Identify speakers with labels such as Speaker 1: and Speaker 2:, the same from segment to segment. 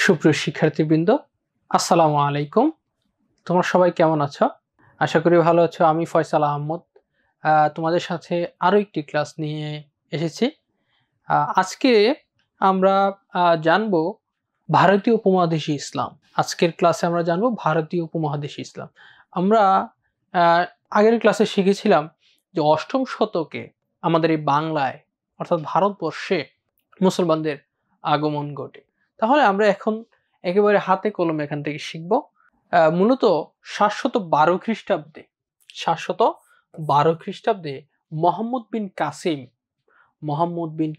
Speaker 1: সুপ্রিয় শিক্ষার্থীবৃন্দ, আসসালামু আলাইকুম। তোমরা সবাই কেমন আছো? আশা করি ভালো আছো। আমি ফয়সাল আহমদ তোমাদের সাথে আরো একটি ক্লাস নিয়ে এসেছি। আজকে আমরা জানবো ভারতীয় উপমহাদেশে ইসলাম। আজকের ক্লাসে আমরা জানবো ভারতীয় উপমহাদেশে ইসলাম। আমরা আগের ক্লাসে শিখেছিলাম যে অষ্টম শতকে আমাদের এই বাংলায় অর্থাৎ ভারতবর্ষে মুসলমানদের আগমন ঘটে। তাহলে আমরা এখন একেবারে হাতে কলমে এখান থেকে শিখব। মূলত 712 খ্রিস্টাব্দে মোহাম্মদ বিন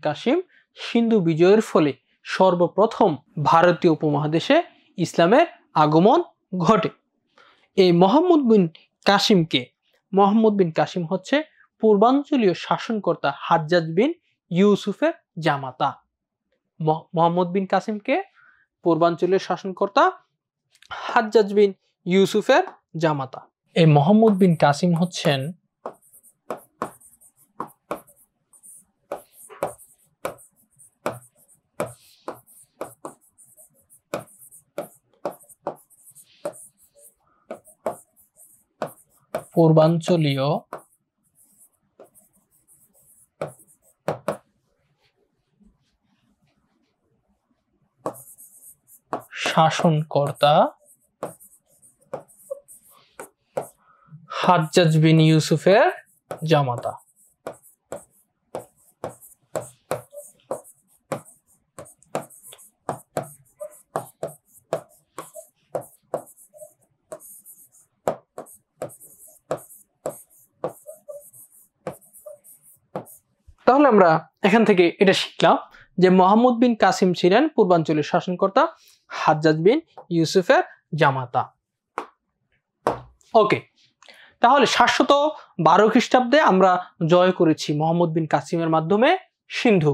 Speaker 1: কাসিম সিন্ধু বিজয়ের ফলে সর্বপ্রথম ভারতীয় উপমহাদেশে ইসলামের আগমন ঘটে। এই মোহাম্মদ বিন কাসিম হচ্ছে পূর্বাঞ্চলীয় শাসনকর্তা হাজ্জাজ বিন ইউসুফের জামাতা। মোহাম্মদ বিন কাসিমকে পূর্বাঞ্চলীয় শাসনকর্তা হাজ্জাজ বিন ইউসুফের জামাতা। এই মোহাম্মদ বিন কাসিম হচ্ছেন পূর্বাঞ্চলীয় শাসনকর্তা হাজ্জাজ বিন ইউসুফের জামাতা। তাহলে আমরা এখান থেকে এটা শিখলাম যে মোহাম্মদ বিন কাসিম ছিলেন পূর্বাঞ্চলের শাসনকর্তা হাজ্জাজ বিন ইউসুফের জামাতা। ওকে, তাহলে 712 খ্রিস্টাব্দে আমরা জয় করেছি মোহাম্মদ বিন কাসিমের মাধ্যমে সিন্ধু।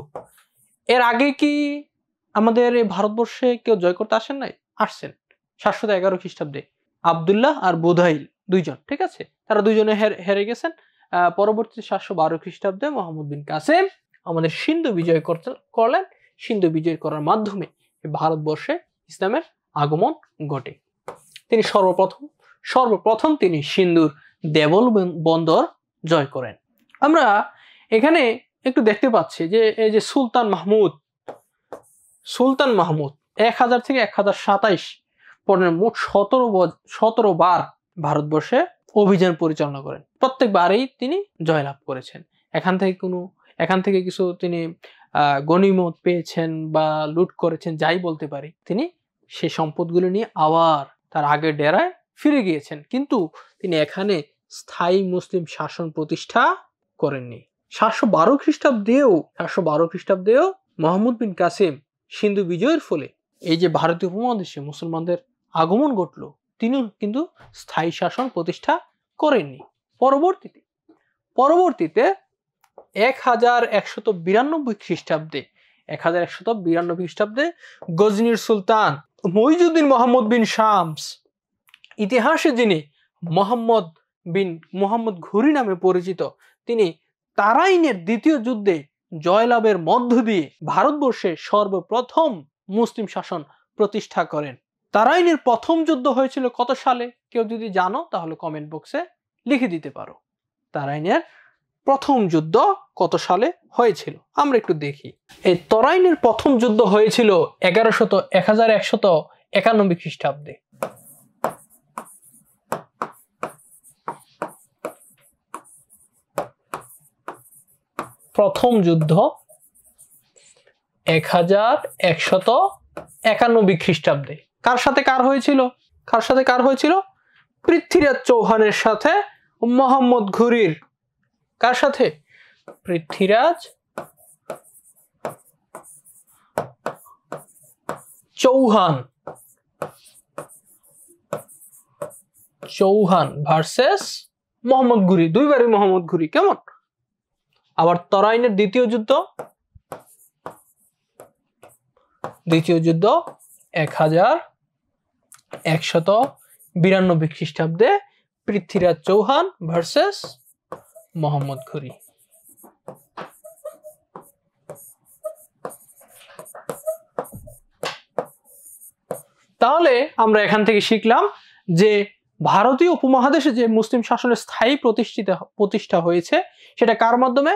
Speaker 1: এর আগে কি আমাদের এই ভারতবর্ষে কেউ জয় করতে আসেন নাই? আসছেন 711 খ্রিস্টাব্দে আব্দুল্লাহ আর বুধাইল দুইজন, ঠিক আছে, তারা দুইজনে হেরে গেছেন। পরবর্তী 712 খ্রিস্টাব্দে মোহাম্মদ বিন কাসিম আমাদের সিন্ধু বিজয় করলেন। সিন্ধু বিজয় করার মাধ্যমে ভারতবর্ষে ইসলামের আগমন ঘটে। তিনি সর্বপ্রথম তিনি সিন্ধুর দেবল বন্দর জয় করেন। আমরা এখানে একটু দেখতে পাচ্ছি যে এই যে সুলতান মাহমুদ 1000 থেকে 1027 পর্যন্ত মোট 17 বার ভারতবর্ষে অভিযান পরিচালনা করেন। প্রত্যেকবারেই তিনি জয়লাভ করেছেন। এখান থেকে কিছু তিনি গনিমত পেয়েছেন বা লুট করেছেন, যাই বলতে পারি। তিনি সেই সম্পদগুলো নিয়ে আবার তার আগের ডেরায় ফিরে গিয়েছেন, কিন্তু তিনি এখানে স্থায়ী মুসলিম শাসন প্রতিষ্ঠা করেননি। 712 খ্রিস্টাব্দেও মোহাম্মদ বিন কাসিম সিন্ধু বিজয়ের ফলে এই যে ভারতীয় উপমহাদেশে মুসলমানদের আগমন ঘটলো, তিনি কিন্তু স্থায়ী শাসন প্রতিষ্ঠা করেননি। পরবর্তীতে 1192 খ্রিস্টাব্দে গজনির সুলতান মইজুদ্দিন মোহাম্মদ বিন শামস, ইতিহাসে যিনি মোহাম্মদ ঘুরি নামে পরিচিত, তিনি তারাইনের দ্বিতীয় যুদ্ধে জয়লাভের মধ্য দিয়ে ভারতবর্ষে সর্বপ্রথম মুসলিম শাসন প্রতিষ্ঠা করেন। তারাইনের প্রথম যুদ্ধ হয়েছিল কত সালে? কেউ যদি জানো তাহলে কমেন্ট বক্সে লিখে দিতে পারো। তারাইনের প্রথম যুদ্ধ কত সালে হয়েছিল আমরা একটু দেখি। এই তরাইনের প্রথম যুদ্ধ হয়েছিল 1191 খ্রিস্টাব্দে। প্রথম যুদ্ধ 1191 খ্রিস্টাব্দে কার সাথে কার হয়েছিল? পৃথ্বীরাজ চৌহানের সাথে মোহাম্মদ ঘুরির। কার সাথে? পৃথ্বীরাজ চৌহান ভার্সেস মোহাম্মদ ঘুরি। দুইবারই মোহাম্মদ ঘুরি। কেমন? আবার তরাইনের দ্বিতীয় যুদ্ধ 1192 খ্রিস্টাব্দে পৃথ্বীরাজ চৌহান ভার্সেস মোহাম্মদ ঘুরি। তাহলে আমরা এখান থেকে শিখলাম যে ভারতীয় উপমহাদেশে যে মুসলিম শাসনের স্থায়ী প্রতিষ্ঠা হয়েছে সেটা কার মাধ্যমে?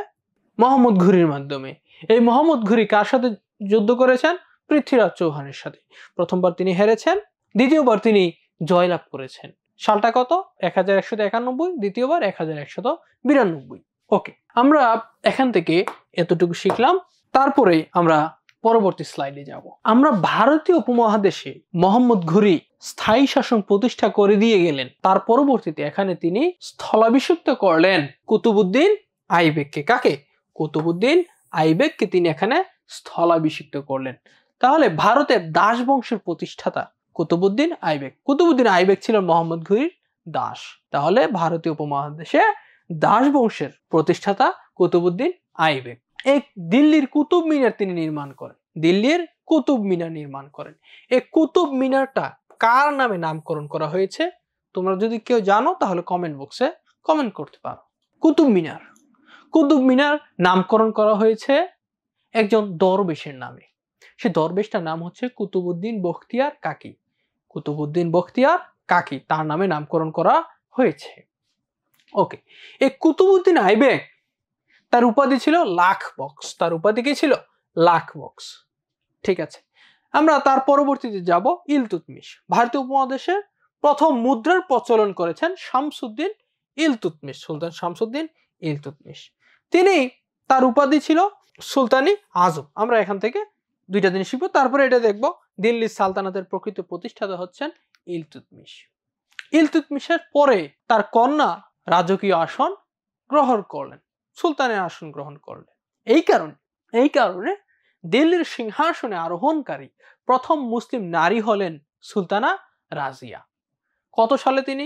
Speaker 1: মোহাম্মদ ঘুরির মাধ্যমে। এই মোহাম্মদ ঘুরি কার সাথে যুদ্ধ করেছেন? পৃথ্বীরাজ চৌহানের সাথে। প্রথমবার তিনি হেরেছেন, দ্বিতীয়বার তিনি জয়লাভ করেছেন। সালটা কত? 1191, দ্বিতীয়বার 1192। ওকে, আমরা এখান থেকে এতটুকু শিখলাম। তারপরে আমরা পরবর্তী স্লাইডে যাব। আমরা ভারতীয় উপমহাদেশে মোহাম্মদ ঘুরি স্থায়ী শাসন প্রতিষ্ঠা করে দিয়ে গেলেন। তার পরবর্তীতে এখানে তিনি স্থলাভিষিক্ত করলেন কুতুবউদ্দিন আইবেককে। কাকে? কুতুবউদ্দিন আইবেককে তিনি এখানে স্থলাভিষিক্ত করলেন। তাহলে ভারতের দাস বংশের প্রতিষ্ঠাতা কুতুবউদ্দিন আইবেক। কুতুবউদ্দিন আইবেক ছিলেন মোহাম্মদ ঘুরির দাস। তাহলে ভারতীয় উপমহাদেশে দাস বংশের প্রতিষ্ঠাতা কুতুবউদ্দিন আইবেক। এক দিল্লির কুতুব মিনার তিনি নির্মাণ করেন। দিল্লির কুতুব মিনার নির্মাণ করেন। এই কুতুব মিনারটা কার নামে নামকরণ করা হয়েছে? তোমরা যদি কেউ জানো তাহলে কমেন্ট বক্সে কমেন্ট করতে পারো। কুতুব মিনার, কুতুব মিনার নামকরণ করা হয়েছে একজন দরবেশের নামে। সে দরবেশটার নাম হচ্ছে কুতুবউদ্দিন বখতিয়ার কাকি। কুতুবউদ্দিন বখতিয়ার কাকি, তার নামে নামকরণ করা হয়েছে। ওকে, এই কুতুবউদ্দিন আইবেক তার উপাধি ছিল লাখ বক্স। তার উপাধি কি ছিল? লাখ বক্স। ঠিক আছে, আমরা তার পরবর্তীতে যাব ইলতুৎমিশ। ভারতীয় উপমহাদেশে প্রথম মুদ্রার প্রচলন করেছেন শামসুদ্দিন ইলতুৎমিশ, সুলতান শামসুদ্দিন ইলতুৎমিশ। তিনি, তার উপাধি ছিল সুলতানি আজম। আমরা এখান থেকে দুইটা জিনিস শিখবো, তারপরে এটা দেখবো। দিল্লি সালতানাতের প্রকৃত প্রতিষ্ঠাতা হচ্ছেন ইলতুৎমিশ। ইলতুৎমিশের পরে তার কন্যা রাজকীয় আসন গ্রহণ করলেন, সুলতানের আসন গ্রহণ করলেন। এই কারণে দিল্লির সিংহাসনে আরোহণকারী প্রথম মুসলিম নারী হলেন সুলতানা রাজিয়া। কত সালে তিনি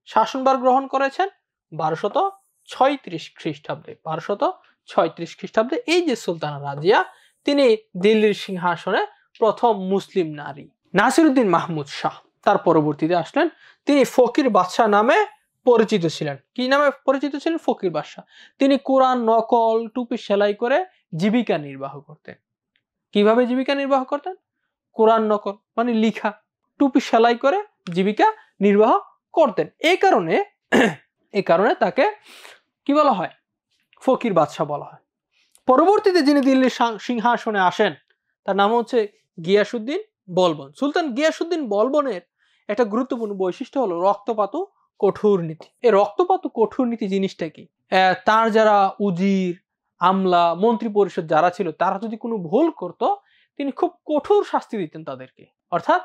Speaker 1: শাসনভার গ্রহণ করেছেন? 1236 খ্রিস্টাব্দে। 1236 খ্রিস্টাব্দে এই যে সুলতানা রাজিয়া, তিনি দিল্লির সিংহাসনে প্রথম মুসলিম নারী। নাসিরউদ্দিন মাহমুদ শাহ তার পরবর্তীতে আসলেন। তিনি ফকির বাদশাহ নামে পরিচিত ছিলেন। কি নামে পরিচিত ছিলেন? ফকির বাদশাহ। তিনি কোরআন নকল, টুপি সেলাই করে জীবিকা নির্বাহ করতেন। কিভাবে জীবিকা নির্বাহ করতেন? কোরআন নকল মানে লিখা, টুপি সেলাই করে জীবিকা নির্বাহ করতেন। এই কারণে তাকে কি বলা হয়? ফকির বাদশাহ বলা হয়। পরবর্তীতে যিনি দিল্লির সিংহাসনে আসেন তার নাম হচ্ছে গিয়াসউদ্দিন বলবন। সুলতান গিয়াসউদ্দিন বলবনের একটা গুরুত্বপূর্ণ বৈশিষ্ট্য হলো রক্তপাত ও কঠোর নীতি। এই রক্তপাত ও কঠোর নীতি জিনিসটা কি? তার যারা উজির, আমলা, মন্ত্রী পরিষদ যারা ছিল, তারা যদি কোনো ভুল করত তিনি খুব কঠোর শাস্তি দিতেন তাদেরকে। অর্থাৎ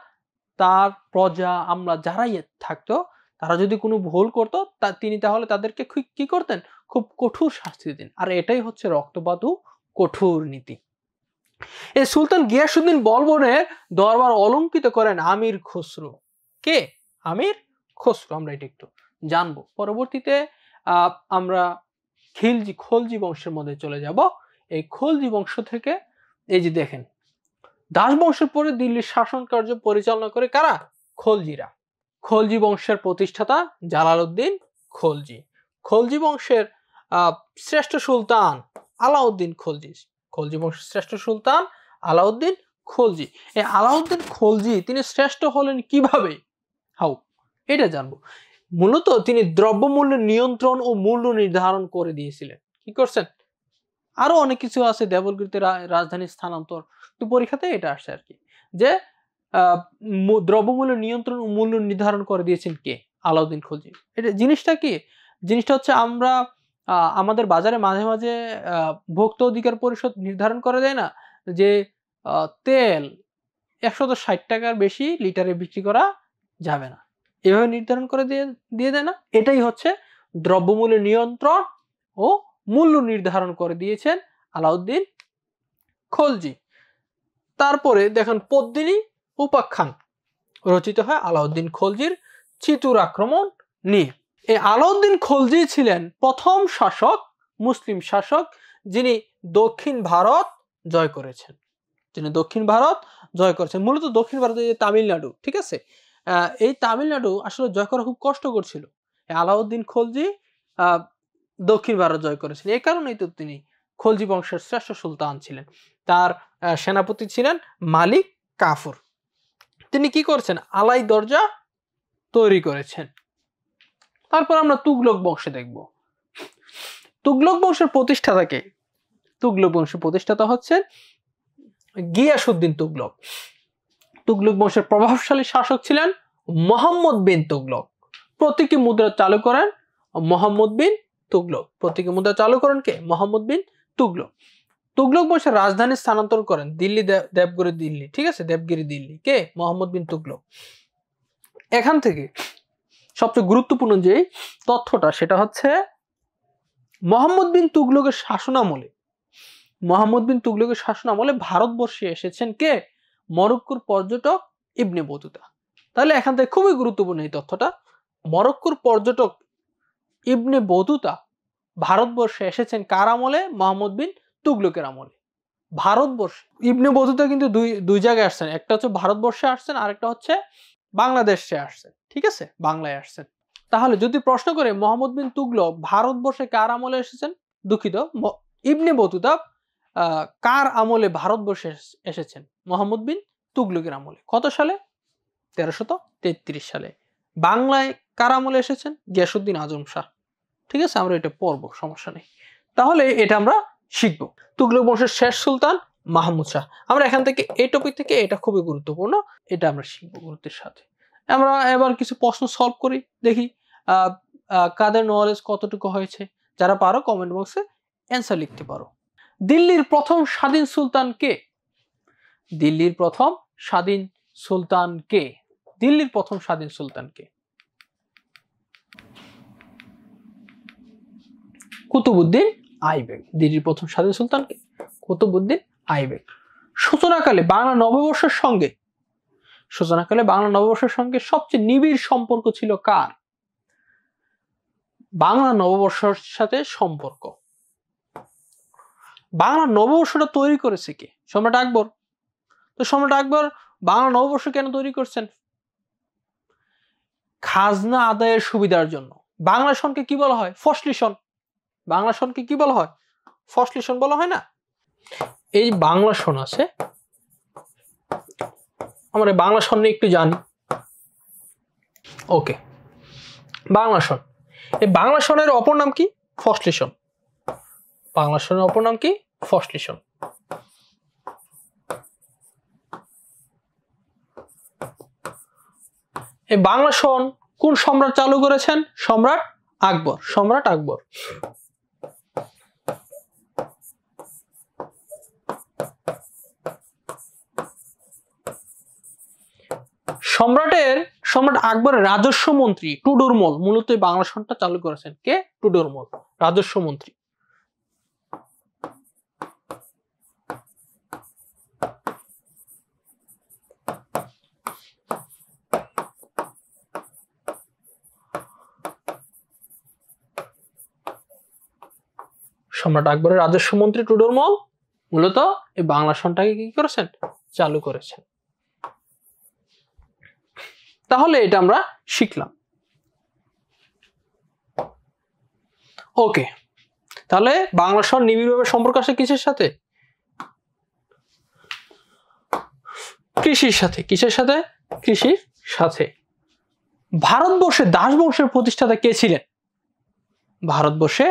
Speaker 1: তার প্রজা, আমলা যারাই থাকতো, তারা যদি কোনো ভুল করতো তিনি তাহলে তাদেরকে কি করতেন? খুব কঠোর শাস্তি দিতেন। আর এটাই হচ্ছে রক্তপাত ও কঠোর নীতি। এই সুলতান গিয়াসউদ্দিন বলবনের দরবার অলঙ্কৃত করেন আমির খসরু। কে? আমির খসরু। আমরা এটা একটু জানবো পরবর্তীতে। আমরা খলজি বংশের মধ্যে চলে যাব। এই খলজি বংশ থেকে এই যে দেখেন, দাস বংশের পরে দিল্লির শাসন কার্য পরিচালনা করে কারা? খলজিরা। খলজি বংশের প্রতিষ্ঠাতা জালালউদ্দিন খলজি। খলজি বংশের শ্রেষ্ঠ সুলতান আলাউদ্দিন খলজি। খলজি বংশের শ্রেষ্ঠ সুলতান আলাউদ্দিন খলজি। এই আলাউদ্দিন খলজি তিনি শ্রেষ্ঠ হলেন কিভাবে? এটা জানবো। মূলত তিনি দ্রব্যমূল্যের নিয়ন্ত্রণ ও মূল্য নির্ধারণ করে দিয়েছিলেন। কি করছেন? আরো অনেক কিছু আছে, দেবলগিরিতে রাজধানী স্থানান্তর, তো পরীক্ষাতে এটা আসছে আর কি, যে দ্রব্যমূল্য নিয়ন্ত্রণ ও মূল্য নির্ধারণ করে দিয়েছেন কে? আলাউদ্দিন খলজি। এটা জিনিসটা কি? জিনিসটা হচ্ছে আমরা আমাদের বাজারে মাঝে মাঝে ভোক্তা অধিকার পরিষদ নির্ধারণ করে দেয় না, যে তেল 160 টাকার বেশি লিটারে বিক্রি করা যাবে না, এভাবে নির্ধারণ করে দিয়ে দেয় না? এটাই হচ্ছে দ্রব্যমূল্য নিয়ন্ত্রণ ও মূল্য নির্ধারণ করে দিয়েছেন আলাউদ্দিন খলজি। তারপরে দেখেন পদ্মিনী উপাখ্যান রচিত হয় আলাউদ্দিন খলজির চিতুর আক্রমণ নিয়ে। এই আলাউদ্দিন খলজি ছিলেন প্রথম শাসক, মুসলিম শাসক, যিনি দক্ষিণ ভারত জয় করেছেন। মূলত দক্ষিণ ভারতের যে তামিলনাড়ু, ঠিক আছে, এই তামিলনাড়ু আসলে জয় করা খুব কষ্টকর ছিল। আলাউদ্দিন খলজি দক্ষিণ ভারত জয় করেছেন। এই কারণেই তো তিনি খলজি বংশের শ্রেষ্ঠ সুলতান ছিলেন। তার সেনাপতি ছিলেন মালিক কাফুর। তিনি কি করেছেন? আলাই দরজা তৈরি করেছেন। তারপর আমরা তুগলক বংশে দেখব। তুগলক বংশের প্রতিষ্ঠাতা কে? তুগলক বংশের প্রতিষ্ঠাতা হচ্ছে গিয়াসউদ্দিন তুগলক। তুগলক বংশের প্রভাবশালী শাসক ছিলেন মুহাম্মদ বিন তুগলক। প্রতীকী মুদ্রা চালু করেন মুহাম্মদ বিন তুগলক। প্রতীকী মুদ্রা চালু করেন কে? মুহাম্মদ বিন তুগলক। তুগলক বংশের রাজধানী স্থানান্তর করেন দিল্লি, দেবগিরি দিল্লি, ঠিক আছে, দেবগিরি দিল্লি, কে? মুহাম্মদ বিন তুগলক। এখান থেকে সবচেয়ে গুরুত্বপূর্ণ যে তথ্যটা সেটা হচ্ছে মুহাম্মদ বিন তুগলকের শাসনামলে, মুহাম্মদ বিন তুগলকের শাসনামলে ভারতবর্ষে এসেছেন কে? মরক্কোর পর্যটক ইবনে বতুতা। তাহলে এখান থেকে খুবই গুরুত্বপূর্ণ এই তথ্যটা, মরক্কোর পর্যটক ইবনে বতুতা ভারতবর্ষে এসেছেন কার আমলে? মুহাম্মদ বিন তুগলকের আমলে। ভারতবর্ষ ইবনে বতুতা কিন্তু দুই জায়গায় আসছেন, একটা হচ্ছে ভারতবর্ষে আসছেন, আরেকটা হচ্ছে বাংলাদেশে আসছেন, ঠিক আছে, বাংলায় আসছেন। তাহলে যদি প্রশ্ন করে মুহাম্মদ বিন তুগলক ভারতবর্ষে কার আমলে এসেছেন, দুঃখিত, ইবনে বতুতা কার আমলে ভারতবর্ষে এসেছেন? মুহাম্মদ বিন তুগলকের আমলে। কত সালে? 1333 সালে। বাংলায় কার আমলে এসেছেন? গিয়াসউদ্দিন আজম শাহ। ঠিক আছে, আমরা এটা পড়বো, সমস্যা নেই। তাহলে এটা আমরা শিখবো। তুগলক বংশের শেষ সুলতান মাহমুদ শাহ। আমরা এখান থেকে এই টপিক থেকে এটা খুবই গুরুত্বপূর্ণ, এটা আমরা শিখবো গুরুত্বের সাথে। আমরা এবার কিছু প্রশ্ন সলভ করি, দেখি কাদের নলেজ কতটুকু হয়েছে। যারা পারো কমেন্ট বক্সে অ্যান্সার লিখতে পারো। দিল্লির প্রথম স্বাধীন সুলতান কে? দিল্লির প্রথম স্বাধীন সুলতান কে? দিল্লির প্রথম স্বাধীন সুলতান কে? কুতুবউদ্দিন আইবেক। দিল্লির প্রথম স্বাধীন সুলতান কে? কুতুবউদ্দিন আইবেক। সূচনাকালে বাংলা নববর্ষের সঙ্গে সবচেয়ে নিবিড় সম্পর্ক ছিল কার? বাংলা নববর্ষের সাথে সম্পর্ক, বাংলা নববর্ষটা তৈরি করেছে কে? সম্রাট আকবর। তো সম্রাট আকবর বাংলা নববর্ষ কেন তৈরি করছেন? খাজনা আদায়ের সুবিধার জন্য। বাংলা সনকে কি বলা হয়? ফসলি সন। বাংলা সনকে কি বলা হয়? ফসলি সন বলা হয় না? এই বাংলা সন আছে, আমরা বাংলা সন নিয়ে একটু জানি। ওকে, বাংলা সন, এই বাংলা সনের অপর নাম কি? ফসলি সন। বাংলা সনের অপর নাম কি? ফসলি সন। এই বাংলা সন কোন সম্রাট চালু করেছেন? সম্রাট আকবর। সম্রাট আকবর। সম্রাট আকবরের রাজস্ব মন্ত্রী টুডরমল মূলত এই বাংলা সনটা চালু করেছেন। কে? টুডরমল, রাজস্ব মন্ত্রী। সম্রাট আকবরের রাজস্ব মন্ত্রী টুডরমল মূলত এই বাংলা সনটাকে কি করেছেন? চালু করেছেন। তাহলে এটা আমরা শিখলাম। ওকে, তাহলে বাংলা সন নিবিড়ভাবে সম্পর্ক আছে কিসের সাথে? কৃষির সাথে। কিসের সাথে? কৃষির সাথে। ভারতবর্ষে দাস বংশের প্রতিষ্ঠাতা কে ছিলেন? ভারতবর্ষে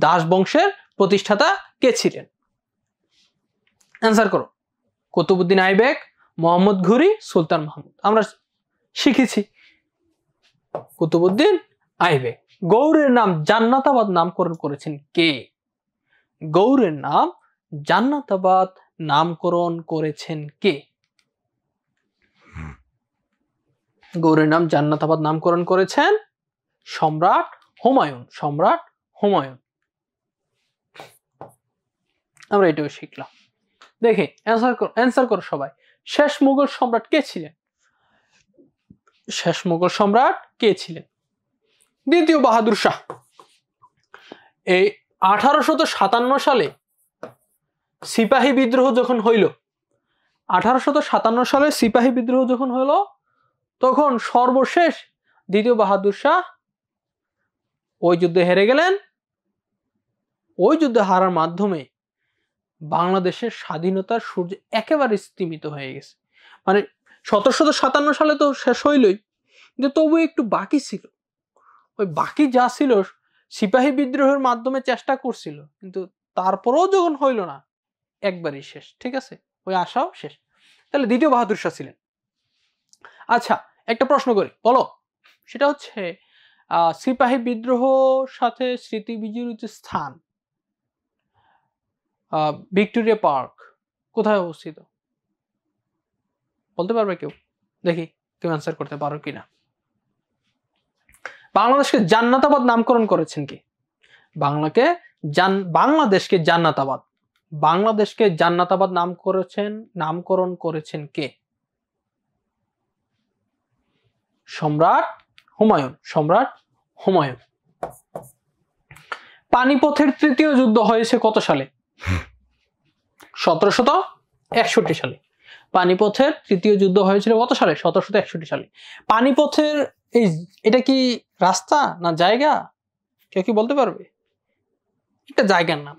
Speaker 1: দাস বংশের প্রতিষ্ঠাতা কে ছিলেন? অ্যান্সার করো। কুতুবউদ্দিন আইবেক, মোহাম্মদ ঘুরি, সুলতান মাহমুদ। আমরা শিখেছি কুতুবউদ্দিন আইবেক। গৌড়ের নাম জান্নাতাবাদ নামকরণ করেছেন কে? গৌড়ের নাম জান্নাতাবাদ নামকরণ করেছেন কে? গৌড়ের নাম জান্নাতাবাদ নামকরণ করেছেন সম্রাট হুমায়ুন। সম্রাট হুমায়ুন। আমরা এটাও শিখলাম। দেখে অ্যান্সার করো সবাই। শেষ মুঘল সম্রাট কে ছিলেন? শেষ মুঘল সম্রাট কে ছিলেন? দ্বিতীয় বাহাদুর শাহ। এই 1857 সালে সিপাহী বিদ্রোহ যখন হইল, 1857 সালে সিপাহী বিদ্রোহ যখন হইল, তখন সর্বশেষ দ্বিতীয় বাহাদুর শাহ ওই যুদ্ধে হেরে গেলেন। ওই যুদ্ধে হারার মাধ্যমে বাংলাদেশের স্বাধীনতার সূর্য একেবারে স্তিমিত হয়ে গেছে। মানে 1757 সালে তো শেষ হইলই, কিন্তু তবু একটু বাকি ছিল। ওই বাকি যা ছিল সিপাহী বিদ্রোহের মাধ্যমে চেষ্টা করছিল, কিন্তু তারপরেও যখন হইল না, একবারই শেষ। ঠিক আছে, ওই আশাও শেষ। তাহলে দ্বিতীয় বাহাদুর শাহ ছিলেন। আচ্ছা, একটা প্রশ্ন করি, বলো। সেটা হচ্ছে সিপাহী বিদ্রোহ সাথে স্মৃতি বিজড়িত স্থান ভিক্টোরিয়া পার্ক কোথায় অবস্থিত? বলতে পারবে কেউ? দেখি তুমি অ্যান্সার করতে পারো কিনা। বাংলাদেশকে জান্নাতাবাদ নামকরণ করেছেন কে? বাংলাদেশকে জান্নাতাবাদ নামকরণ করেছেন কে? সম্রাট হুমায়ুন। পানিপথের তৃতীয় যুদ্ধ হয়েছে কত সালে? 1761 সালে। পানিপথের তৃতীয় যুদ্ধ হয়েছিল কত সালে? 1761 সালে। পানিপথের এটা কি রাস্তা না জায়গা? কেউ কি বলতে পারবে? একটা জায়গার নাম।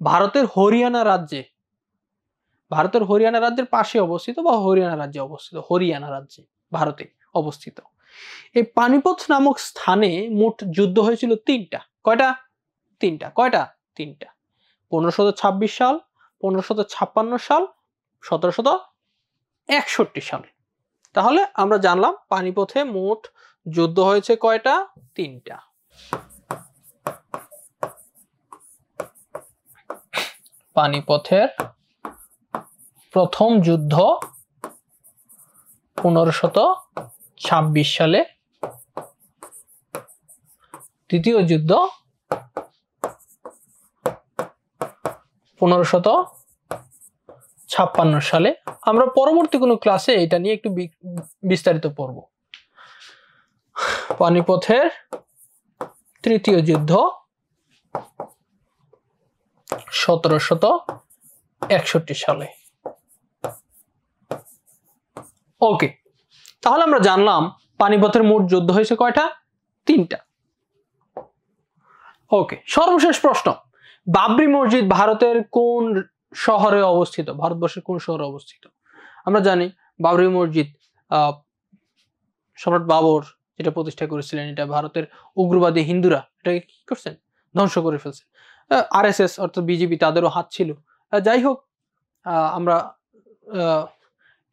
Speaker 1: ভারতের হরিয়ানা রাজ্যের পাশে অবস্থিত, বা হরিয়ানা রাজ্যে অবস্থিত, ভারতে অবস্থিত। এই পানিপথ নামক স্থানে মোট যুদ্ধ হয়েছিল 3টা। কয়টা? 3টা। 1526 সাল, 1556 সাল, 1761 সাল। তাহলে আমরা জানলাম পানিপথে মোট যুদ্ধ হয়েছে কয়টা? 3টা। পানিপথের প্রথম যুদ্ধ 1526 সালে, দ্বিতীয় যুদ্ধ 1556 সালে। আমরা পরবর্তী কোনো ক্লাসে এটা নিয়ে একটু বিস্তারিত পড়ব। পানিপথের তৃতীয় যুদ্ধ 1761 সালে। ওকে, তাহলে আমরা জানলাম পানিপথের মোট যুদ্ধ হয়েছে কয়টা? 3টা। ওকে, সর্বশেষ প্রশ্ন, বাবরি মসজিদ ভারতের কোন শহরে অবস্থিত? ভারতবর্ষের কোন শহরে অবস্থিত? আমরা জানি বাবরি মসজিদ সম্রাট বাবর যেটা প্রতিষ্ঠা করেছিলেন, এটা ভারতের উগ্রবাদী হিন্দুরা এটাকে কি করছেন? ধ্বংস করে ফেলছে। আরএসএস অর্থাৎ বিজেপি, তাদেরও হাত ছিল। যাই হোক, আমরা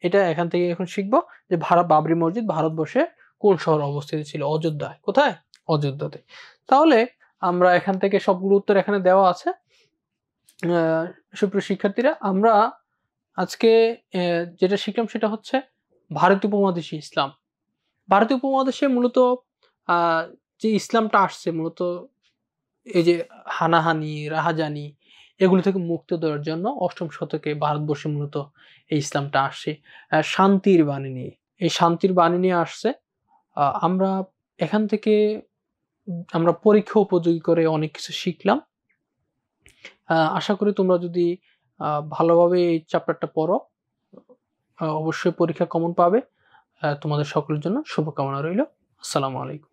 Speaker 1: এটা এখান থেকে এখন শিখবো যে বাবরি মসজিদ ভারতবর্ষে কোন শহরে অবস্থিত ছিল? অযোধ্যায়। কোথায়? অযোধ্যাতে। তাহলে আমরা এখান থেকে সবগুলো উত্তর এখানে দেওয়া আছে। সুপ্রিয় শিক্ষার্থীরা, আমরা আজকে যেটা শিখলাম সেটা হচ্ছে ভারতীয় উপমহাদেশে ইসলাম। ভারতীয় উপমহাদেশে মূলত যে ইসলামটা আসছে, মূলত এই যে হানাহানি, রাহাজানি, এগুলো থেকে মুক্ত দেওয়ার জন্য 8ম শতকে ভারতবর্ষে মূলত এই ইসলামটা আসছে শান্তির বাণী নিয়ে। এই শান্তির বাণী নিয়ে আসছে। আমরা এখান থেকে আমরা পরীক্ষা উপযোগী করে অনেক কিছু শিখলাম। আশা করি তোমরা যদি ভালোভাবে এই চ্যাপ্টারটা পড়ো, অবশ্যই পরীক্ষা কমন পাবে। তোমাদের সকলের জন্য শুভকামনা রইল। আসসালামু আলাইকুম।